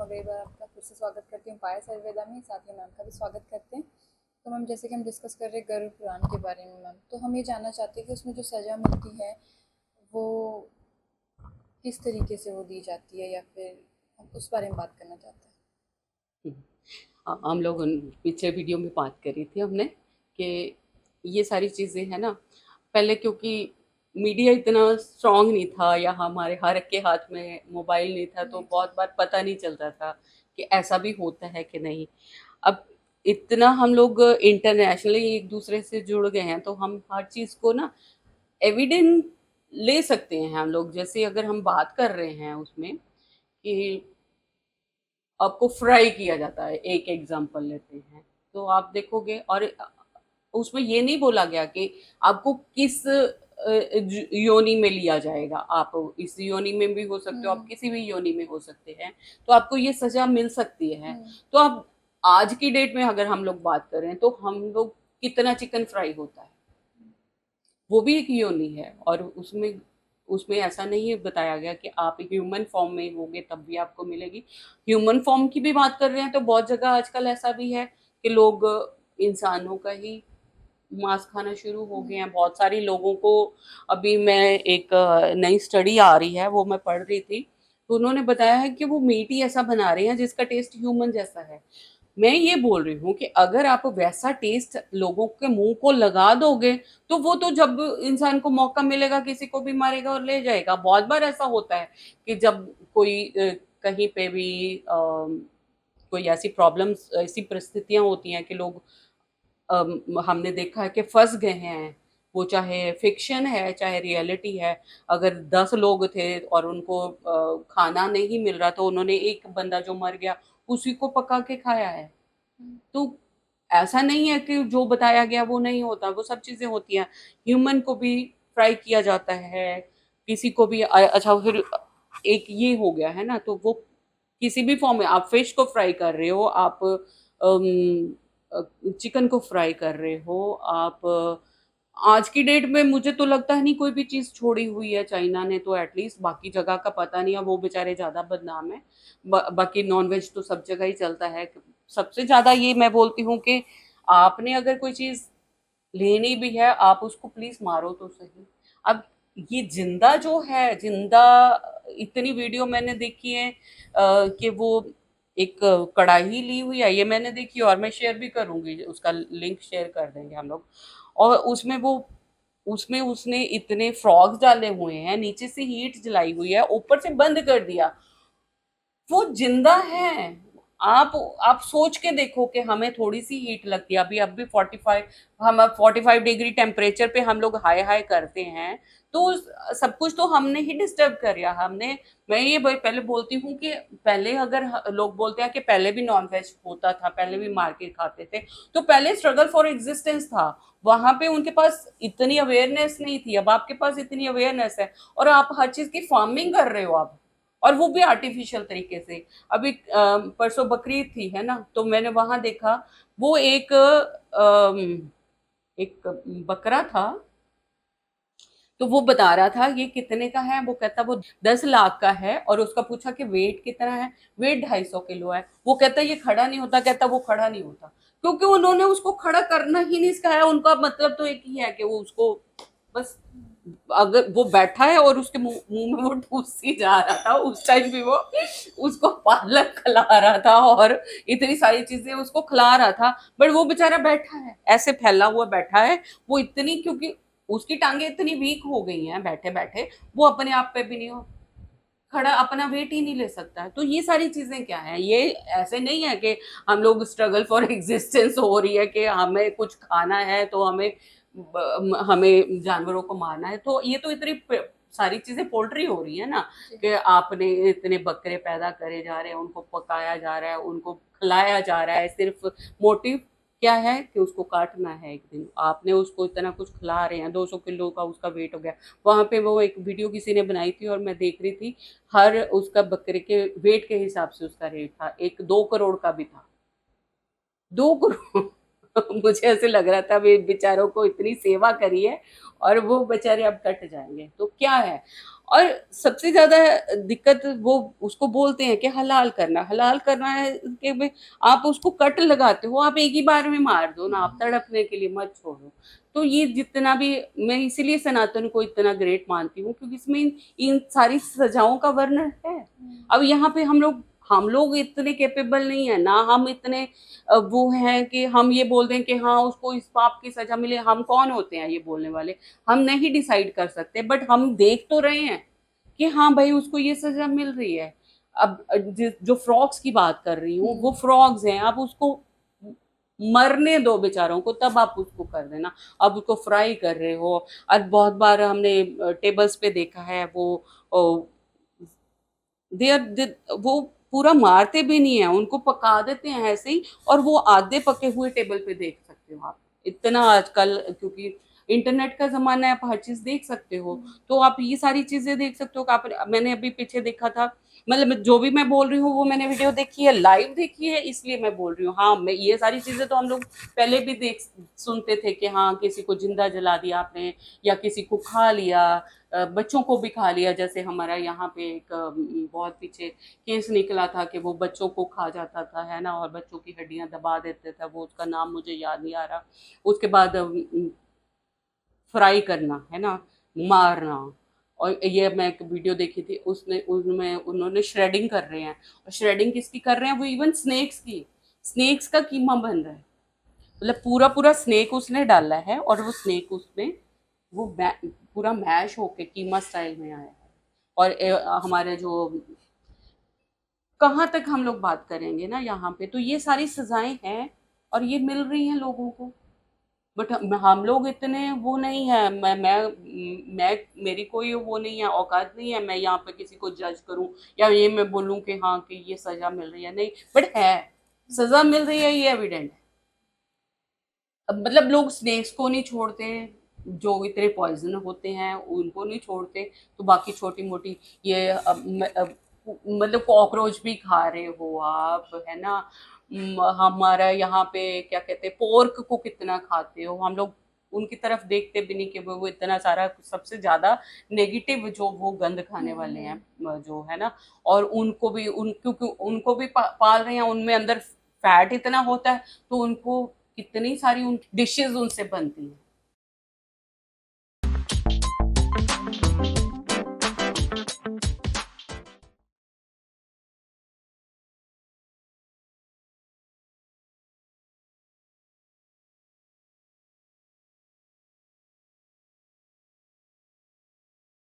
और एक बार आपका फिर से स्वागत करती हूँ पायस आयुर्वेदा में। साथ ही मैम का भी स्वागत करते हैं। तो मैम जैसे कि हम डिस्कस कर रहे हैं गरुड़ पुराण के बारे में मैम, तो हम ये जानना चाहते हैं कि उसमें जो सज़ा मिलती है वो किस तरीके से वो दी जाती है, या फिर हम उस बारे में बात करना चाहते हम लोग पीछे वीडियो में बात करी थी हमने कि ये सारी चीज़ें हैं ना। पहले क्योंकि मीडिया इतना स्ट्रांग नहीं था या हमारे हर एक के हाथ में मोबाइल नहीं था, तो हैं। जी बहुत बार पता नहीं चलता था कि ऐसा भी होता है कि नहीं। अब इतना हम लोग इंटरनेशनली एक दूसरे से जुड़ गए हैं, तो हम हर चीज़ को ना एविडेंस ले सकते हैं हम लोग। जैसे अगर हम बात कर रहे हैं उसमें कि आपको फ्राई किया जाता है, एक एग्जांपल लेते हैं, तो आप देखोगे। और उसमें ये नहीं बोला गया कि आपको किस योनि में लिया जाएगा। आप इस योनि में भी हो सकते हो, आप हम्म। किसी भी योनि में हो सकते हैं, तो आपको ये सजा मिल सकती है। हम्म। तो अब आज की डेट में अगर हम लोग बात करें तो हम लोग कितना चिकन फ्राई होता है, वो भी एक योनि है। और उसमें उसमें ऐसा नहीं है बताया गया कि आप ह्यूमन फॉर्म में होगे तब भी आपको मिलेगी। ह्यूमन फॉर्म की भी बात कर रहे हैं तो बहुत जगह आजकल ऐसा भी है कि लोग इंसानों का ही मांस खाना शुरू हो गए हैं। बहुत सारी लोगों को, अभी मैं एक नई स्टडी आ रही है वो मैं पढ़ रही थी, तो उन्होंने बताया है कि वो मीट ही ऐसा बना रहे हैं जिसका टेस्ट ह्यूमन जैसा है। मैं ये बोल रही हूँ कि अगर आप वैसा टेस्ट लोगों के मुंह को लगा दोगे तो वो तो जब इंसान को मौका मिलेगा किसी को भी मारेगा और ले जाएगा। बहुत बार ऐसा होता है कि जब कोई कहीं पे भी कोई ऐसी प्रॉब्लम्स, ऐसी परिस्थितियां होती हैं कि लोग, हमने देखा है कि फंस गए हैं। वो चाहे फिक्शन है चाहे रियलिटी है। अगर 10 लोग थे और उनको खाना नहीं मिल रहा, तो उन्होंने एक बंदा जो मर गया उसी को पका के खाया है। हम्म। तो ऐसा नहीं है कि जो बताया गया वो नहीं होता, वो सब चीजें होती हैं। ह्यूमन को भी फ्राई किया जाता है, किसी को भी अच्छा फिर एक ये हो गया है ना, तो वो किसी भी फॉर्म में आप फिश को फ्राई कर रहे हो, आप चिकन को फ्राई कर रहे हो, आप आज की डेट में मुझे तो लगता है नहीं कोई भी चीज छोड़ी हुई है। चाइना ने तो एटलीस्ट, बाकी जगह का पता नहीं है, वो बेचारे ज्यादा बदनाम है। बाकी नॉनवेज तो सब जगह ही चलता है। सबसे ज्यादा ये मैं बोलती हूँ कि आपने अगर कोई चीज लेनी भी है, आप उसको प्लीज मारो तो सही। अब ये जिंदा जो है, जिंदा इतनी वीडियो मैंने देखी है कि वो एक कढ़ाई ली हुई है, ये मैंने देखी और मैं शेयर भी करूंगी, उसका लिंक शेयर कर देंगे हम लोग। और उसमें उसने इतने फ्रॉग्स डाले हुए हैं, नीचे से हीट जलाई हुई है, ऊपर से बंद कर दिया। वो जिंदा है। आप आप सोच के देखो कि हमें थोड़ी सी हीट लगती है। अभी अभी 45, हम अब 45 डिग्री टेम्परेचर पे हम लोग हाई हाई करते हैं, तो सब कुछ तो हमने ही डिस्टर्ब कर दिया हमने। मैं ये पहले बोलती हूँ कि पहले अगर लोग बोलते हैं कि पहले भी नॉन वेज होता था, पहले भी मार के खाते थे, तो पहले स्ट्रगल फॉर एग्जिस्टेंस था। वहां पे उनके पास इतनी अवेयरनेस नहीं थी, अब आपके पास इतनी अवेयरनेस है और आप हर चीज की फार्मिंग कर रहे हो आप, और वो भी आर्टिफिशियल तरीके से। अभी परसों बकरीद थी है ना, तो मैंने वहां देखा, वो एक बकरा था, तो वो बता रहा था ये कितने का है। वो कहता वो 10 लाख का है, और उसका पूछा कि वेट कितना है, वेट 250 किलो है। वो कहता ये खड़ा नहीं होता, कहता वो खड़ा नहीं होता क्योंकि उन्होंने उसको खड़ा करना ही नहीं सिखाया। उनका मतलब तो एक ही है कि वो उसको बस, अगर वो बैठा है और उसके मुंह मुंह में वो ठूस ही जा रहा था, उस टाइम भी वो उसको पालक खिला रहा था और इतनी सारी चीजें उसको खिला रहा था, बट वो बेचारा बैठा है, ऐसे फैला हुआ बैठा है। वो इतनी, क्योंकि उसकी टांगे इतनी वीक हो गई हैं बैठे बैठे, वो अपने आप पे भी नहीं हो खड़ा, अपना वेट ही नहीं ले सकता है। तो ये सारी चीजें क्या है, ये ऐसे नहीं है कि हम लोग स्ट्रगल फॉर एग्जिस्टेंस हो रही है कि हमें कुछ खाना है तो हमें जानवरों को मारना है। तो ये तो इतनी सारी चीजें पोल्ट्री हो रही है ना, जी। कि आपने इतने बकरे पैदा करे जा रहे हैं, उनको पकाया जा रहा है, उनको खिलाया जा रहा है, सिर्फ मोटिव क्या है कि उसको काटना है। एक दिन आपने उसको इतना कुछ खिला रहे हैं, 200 किलो का उसका वेट हो गया। वहां पे वो एक वीडियो किसी ने बनाई थी और मैं देख रही थी, हर उसका बकरे के वेट के हिसाब से उसका रेट था, एक 2 करोड़ का भी था। 2 करोड़ मुझे ऐसे लग रहा था वे बेचारों को इतनी सेवा करी है और वो बेचारे अब कट जाएंगे तो क्या है। और सबसे ज्यादा दिक्कत वो उसको बोलते हैं कि हलाल करना है कि भाई आप उसको कट लगाते हो, आप एक ही बार में मार दो ना, आप तड़पने के लिए मत छोड़ो। तो ये जितना भी, मैं इसीलिए सनातन को इतना ग्रेट मानती हूँ क्योंकि इसमें इन सारी सजाओं का वर्णन है। अब यहाँ पे हम लोग इतने कैपेबल नहीं है ना, हम इतने वो हैं कि हम ये बोल दें कि हाँ उसको इस पाप की सजा मिले। हम कौन होते हैं ये बोलने वाले? हम नहीं डिसाइड कर सकते, बट हम देख तो रहे हैं कि हाँ भाई उसको ये सजा मिल रही है। अब जो फ्रॉग्स की बात कर रही हूँ, वो फ्रॉग्स हैं, आप उसको मरने दो बेचारों को, तब आप उसको कर देना। अब उसको फ्राई कर रहे हो, और बहुत बार हमने टेबल्स पे देखा है वो वो पूरा मारते भी नहीं है, उनको पका देते हैं ऐसे ही, और वो आधे पके हुए टेबल पे देख सकते हो आप। इतना आजकल क्योंकि इंटरनेट का जमाना है, आप हर चीज देख सकते हो, तो आप ये सारी चीजें देख सकते हो कि आप। मैंने अभी पीछे देखा था, मतलब जो भी मैं बोल रही हूँ वो मैंने वीडियो देखी है, लाइव देखी है, इसलिए मैं बोल रही हूँ। हाँ, मैं ये सारी चीजें तो हम लोग पहले भी देख सुनते थे कि हाँ किसी को जिंदा जला दिया आपने, या किसी को खा लिया, बच्चों को भी खा लिया। जैसे हमारा यहाँ पे एक बहुत पीछे केस निकला था कि वो बच्चों को खा जाता था, है ना, और बच्चों की हड्डियां दबा देते थे, वो उसका नाम मुझे याद नहीं आ रहा। उसके बाद फ्राई करना, है ना, मारना। और ये मैं एक वीडियो देखी थी, उसने उनमें उन्होंने श्रेडिंग कर रहे हैं, और श्रेडिंग किसकी कर रहे हैं? वो इवन स्नेक्स का कीमा बन रहा है। मतलब पूरा पूरा स्नेक उसने डाला है, और वो स्नेक उसमें पूरा मैश होके कीमा स्टाइल में आया है। और हमारे जो, कहाँ तक हम लोग बात करेंगे ना यहाँ पे, तो ये सारी सजाएं हैं और ये मिल रही हैं लोगों को। बट हम लोग इतने वो नहीं है, मैं मेरी कोई वो नहीं है, औकात नहीं है मैं यहाँ पे किसी को जज करूं, या ये मैं बोलूं कि हाँ कि ये सजा मिल रही है, नहीं, बट है, सजा मिल रही है, ये एविडेंट है। अब मतलब लोग स्नेक्स को नहीं छोड़ते, जो इतने पॉइजन होते हैं उनको नहीं छोड़ते, तो बाकी छोटी मोटी ये मतलब कॉकरोच भी खा रहे हो आप, है ना। हमारा यहाँ पे क्या कहते हैं, पोर्क को कितना खाते हो हम लोग, उनकी तरफ देखते भी नहीं कि वो इतना सारा, सबसे ज्यादा नेगेटिव जो वो गंद खाने वाले हैं, जो है ना। और उनको भी क्योंकि उनको भी पाल रहे हैं, उनमें अंदर फैट इतना होता है, तो उनको कितनी सारी उन डिशेस उनसे बनती हैं।